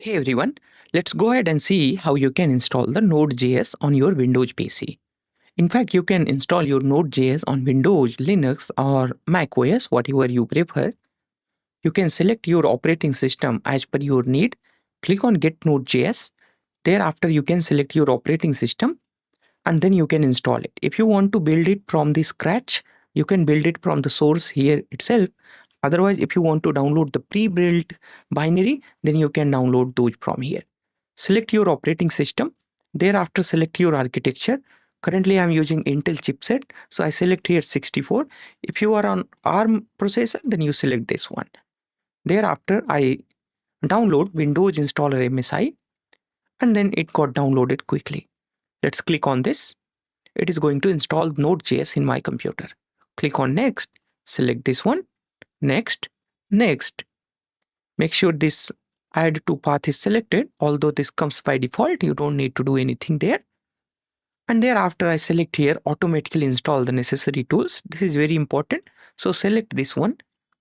Hey everyone, let's go ahead and see how you can install the Node.js on your Windows PC. In fact, you can install your Node.js on Windows, Linux, or Mac OS, whatever you prefer. You can select your operating system as per your need. Click on Get Node.js. Thereafter, you can select your operating system and then you can install it. If you want to build it from the scratch, you can build it from the source here itself. Otherwise, if you want to download the pre-built binary, then you can download those from here. Select your operating system. Thereafter, select your architecture. Currently, I'm using Intel chipset, so I select here 64. If you are on ARM processor, then you select this one. Thereafter, I download Windows Installer MSI, and then it got downloaded quickly. Let's click on this. It is going to install Node.js in my computer. Click on Next. Select this one. Next. Next. Make sure this add to path is selected. Although this comes by default, you don't need to do anything there. And thereafter I select here automatically install the necessary tools. This is very important. So select this one.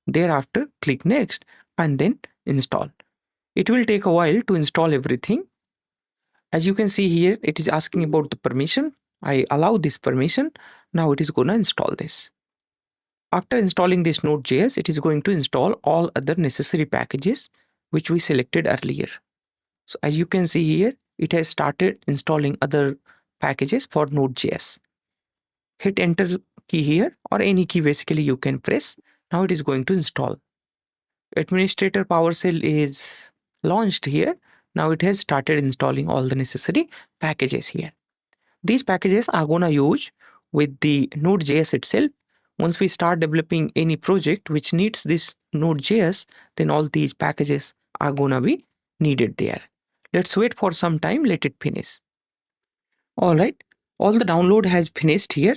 Thereafter click next and then install. It will take a while to install everything. As you can see here, it is asking about the permission. I allow this permission. Now it is going to install this. After installing this Node.js, it is going to install all other necessary packages which we selected earlier. So as you can see here, it has started installing other packages for Node.js. Hit enter key here or any key basically you can press. Now it is going to install. Administrator PowerShell is launched here. Now it has started installing all the necessary packages here. These packages are going to use with the Node.js itself. Once we start developing any project which needs this Node.js, then all these packages are going to be needed there. Let's wait for some time, let it finish. All right, all the download has finished here.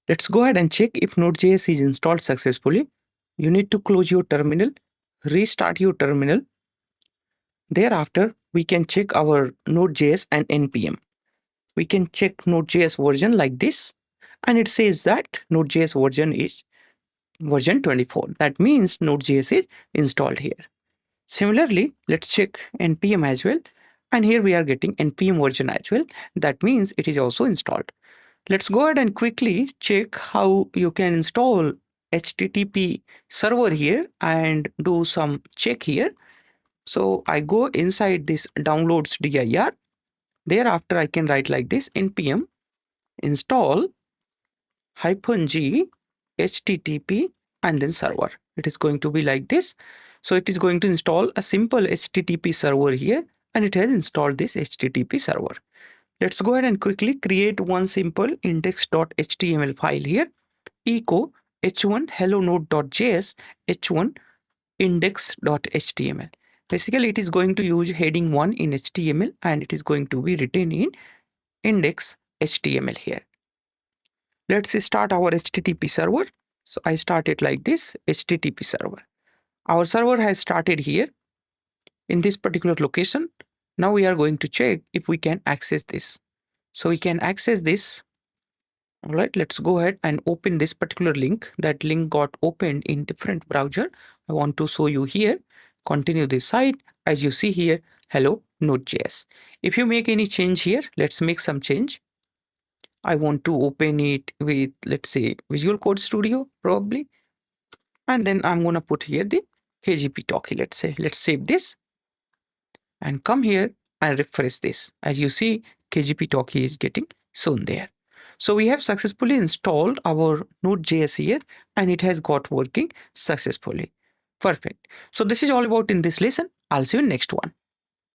Let's go ahead and check if Node.js is installed successfully. You need to close your terminal, restart your terminal. Thereafter, we can check our Node.js and NPM. We can check Node.js version like this, and it says that Node.js version is version 24. That means Node.js is installed here. Similarly, let's check NPM as well. And here we are getting NPM version as well. That means it is also installed. Let's go ahead and quickly check how you can install HTTP server here and do some check here. So I go inside this downloads dir. Thereafter I can write like this npm install -g HTTP and then server. It is going to be like this. So it is going to install a simple HTTP server here, and it has installed this HTTP server. Let's go ahead and quickly create one simple index.html file here. Echo h1 hello node.js h1 index.html. Basically, it is going to use heading 1 in HTML and it is going to be written in index.html here. Let's start our HTTP server. So I start it like this, HTTP server. Our server has started here in this particular location. Now we are going to check if we can access this. So we can access this. All right, let's go ahead and open this particular link. That link got opened in different browser. I want to show you here. Continue this site. As you see here, hello Node.js. If you make any change here, let's make some change. I want to open it with, let's say, Visual Code Studio probably. And then I'm going to put here the KGP Talkie. Let's say, let's save this and come here and refresh this. As you see, KGP Talkie is getting shown there. So we have successfully installed our Node.js here and it has got working successfully. Perfect. So this is all about in this lesson. I'll see you in next one.